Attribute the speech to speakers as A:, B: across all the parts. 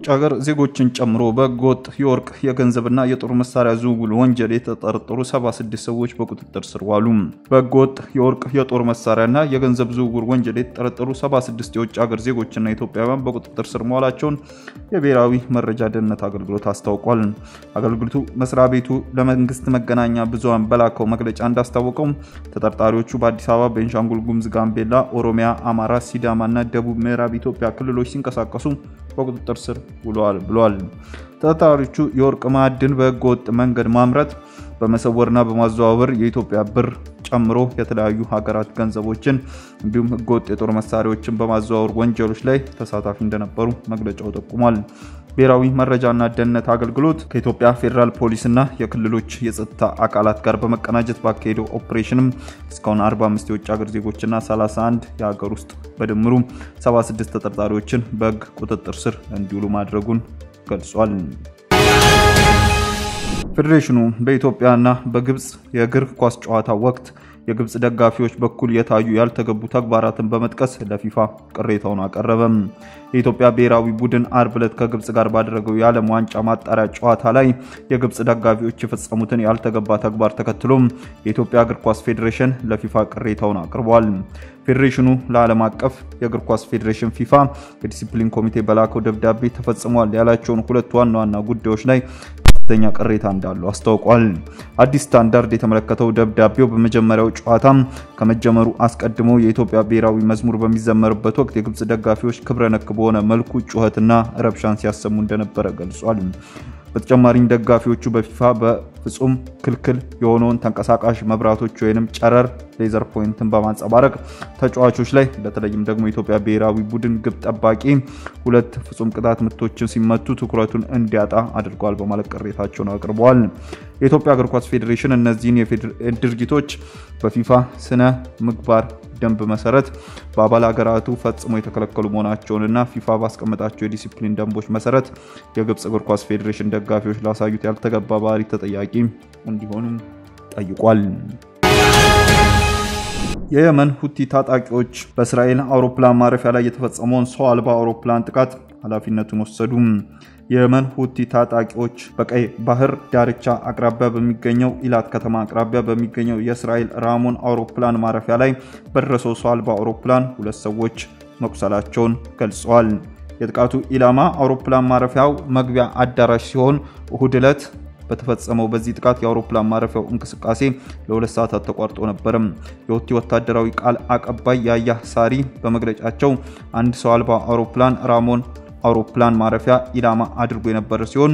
A: ሀገር ዜጎችን ጨምሮ በህገወጥ የወርቅ የገንዘብና የጦር መሳሪያ ዝውውር ወንጀል የተጠረጠሩ 76 ሰዎች በቁጥጥር ስር ዋሉ። በህገወጥ የወርቅ የጦር መሳሪያና የገንዘብ ዝውውር ወንጀል የተጠረጠሩ 76 የውጭ ሀገር ዜጎችና ኢትዮጵያውያን በቁጥጥር ስር መዋላቸውን የብሔራዊ መረጃ ደህንነት አገልግሎት አስታውቋል። አገልግሎቱ መስሪያ ቤቱ ለመንግስት መገናኛ ብዙሃን በላከው መግለጫ እንዳስታወቀው ተጠርጣሪዎቹ በአዲስ አበባ፣ ቤንሻንጉል ጉሙዝ፣ ጋምቤላ፣ ኦሮሚያ፣ አማራ፣ ሲዳማና ደቡብ ምዕራብ ኢትዮጵያ ክልሎች ሲንቀሳቀሱ በቁጥጥር ስር ውለዋል ብሏል። ተጠርጣሪዎቹ የወርቅ ማዕድን በህገወጥ መንገድ ማምረት፣ በመሰወርና በማዘዋወር የኢትዮጵያ ብር ጨምሮ የተለያዩ ሀገራት ገንዘቦችን እንዲሁም ህገወጥ የጦር መሳሪያዎችን በማዘዋወር ወንጀሎች ላይ ተሳታፊ እንደነበሩ መግለጫው ጠቁሟል። ብሔራዊ መረጃና ደህንነት አገልግሎት ከኢትዮጵያ ፌደራል ፖሊስና የክልሎች የጸጥታ አካላት ጋር በመቀናጀት ባካሄደው ኦፕሬሽንም እስካሁን 45 የውጭ ሀገር ዜጎችና 31 የሀገር ውስጥ በድምሩ 76 ተጠርጣሪዎችን በህግ ቁጥጥር ስር እንዲውሉ ማድረጉን ገልጿል። ፌዴሬሽኑ በኢትዮጵያና በግብጽ የእግር ኳስ ጨዋታ ወቅት የግብጽ ደጋፊዎች በኩል የታዩ ያልተገቡ ተግባራትን በመጥቀስ ለፊፋ ቅሬታውን አቀረበ። የኢትዮጵያ ብሔራዊ ቡድን አርብ ዕለት ከግብጽ ጋር ባደረገው የዓለም ዋንጫ ማጣሪያ ጨዋታ ላይ የግብጽ ደጋፊዎች የፈጸሙትን ያልተገባ ተግባር ተከትሎ የኢትዮጵያ እግር ኳስ ፌዴሬሽን ለፊፋ ቅሬታውን አቅርቧል። ፌዴሬሽኑ ለዓለም አቀፍ የእግር ኳስ ፌዴሬሽን ፊፋ የዲሲፕሊን ኮሚቴ በላከው ደብዳቤ ተፈጽሟል ያላቸውን ሁለት ዋና ጉዳዮች ላይ ከፍተኛ ቅሬታ እንዳለው አስታውቋል። አዲስ ስታንዳርድ የተመለከተው ደብዳቤው በመጀመሪያው ጨዋታ ከመጀመሩ አስቀድሞ የኢትዮጵያ ብሔራዊ መዝሙር በሚዘመርበት ወቅት የግብጽ ደጋፊዎች ክብረ ነክ በሆነ መልኩ ጩኸትና ረብሻን ሲያሰሙ እንደነበረ ገልጿል። በተጨማሪም ደጋፊዎቹ በፊፋ በፍጹም ክልክል የሆነውን ተንቀሳቃሽ መብራቶች ወይንም ጨረር ሌዘር ፖይንትን በማንጸባረቅ ተጫዋቾች ላይ በተለይም ደግሞ የኢትዮጵያ ብሔራዊ ቡድን ግብ ጠባቂ ሁለት ፍጹም ቅጣት ምቶችን ሲመቱ ትኩረቱን እንዲያጣ አድርጓል በማለት ቅሬታቸውን አቅርበዋል። የኢትዮጵያ እግር ኳስ ፌዴሬሽን እነዚህን ድርጊቶች በፊፋ ስነ ምግባር ደንብ መሰረት በአባል ሀገራቱ ፈጽሞ የተከለከሉ መሆናቸውንና ፊፋ ባስቀመጣቸው የዲሲፕሊን ደንቦች መሰረት የግብጽ እግር ኳስ ፌዴሬሽን ደጋፊዎች ላሳዩት ያልተገባ ባህሪ ተጠያቂ እንዲሆኑ ጠይቋል። የየመን ሁቲ ታጣቂዎች በእስራኤል አውሮፕላን ማረፊያ ላይ የተፈጸመውን ሰው አልባ አውሮፕላን ጥቃት ኃላፊነቱን ወሰዱ። የየመን ሁቲ ታጣቂዎች በቀይ ባህር ዳርቻ አቅራቢያ በሚገኘው ኢላት ከተማ አቅራቢያ በሚገኘው የእስራኤል ራሞን አውሮፕላን ማረፊያ ላይ በደረሰው ሰው አልባ አውሮፕላን ሁለት ሰዎች መቁሰላቸውን ገልጸዋል። የጥቃቱ ኢላማ አውሮፕላን ማረፊያው መግቢያ አዳራሽ ሲሆን እሁድ ዕለት በተፈጸመው በዚህ ጥቃት የአውሮፕላን ማረፊያው እንቅስቃሴ ለ2 ሰዓታት ተቋርጦ ነበር። የሁቲ ወታደራዊ ቃል አቀባይ ያያ ሳሪ በመግለጫቸው አንድ ሰው አልባ አውሮፕላን ራሞን አውሮፕላን ማረፊያ ኢላማ አድርጎ የነበረ ሲሆን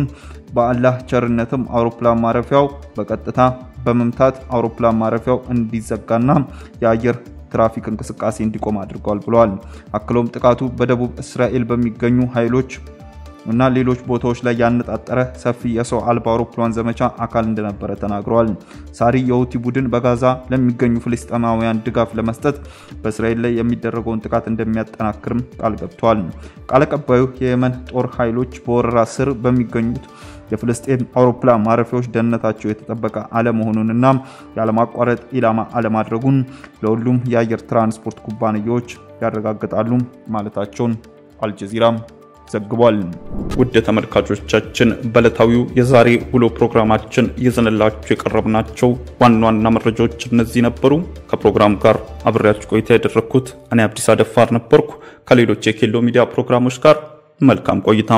A: በአላህ ቸርነትም አውሮፕላን ማረፊያው በቀጥታ በመምታት አውሮፕላን ማረፊያው እንዲዘጋና የአየር ትራፊክ እንቅስቃሴ እንዲቆም አድርጓል ብለዋል። አክሎም ጥቃቱ በደቡብ እስራኤል በሚገኙ ኃይሎች እና ሌሎች ቦታዎች ላይ ያነጣጠረ ሰፊ የሰው አልባ አውሮፕላን ዘመቻ አካል እንደነበረ ተናግረዋል። ሳሪ የሁቲ ቡድን በጋዛ ለሚገኙ ፍልስጤማውያን ድጋፍ ለመስጠት በእስራኤል ላይ የሚደረገውን ጥቃት እንደሚያጠናክርም ቃል ገብተዋል። ቃል አቀባዩ የየመን ጦር ኃይሎች በወረራ ስር በሚገኙት የፍልስጤም አውሮፕላን ማረፊያዎች ደህንነታቸው የተጠበቀ አለመሆኑንና ያለማቋረጥ ኢላማ አለማድረጉን ለሁሉም የአየር ትራንስፖርት ኩባንያዎች ያረጋግጣሉ ማለታቸውን አልጀዚራ ዘግቧል። ውድ ተመልካቾቻችን በዕለታዊው የዛሬ ውሎ ፕሮግራማችን ይዘንላችሁ የቀረብናቸው ዋና መረጃዎች እነዚህ ነበሩ። ከፕሮግራም ጋር አብሬያችሁ ቆይታ ያደረኩት እኔ አብዲስ አደፋር ነበርኩ። ከሌሎች የኬሎ ሚዲያ ፕሮግራሞች ጋር መልካም ቆይታ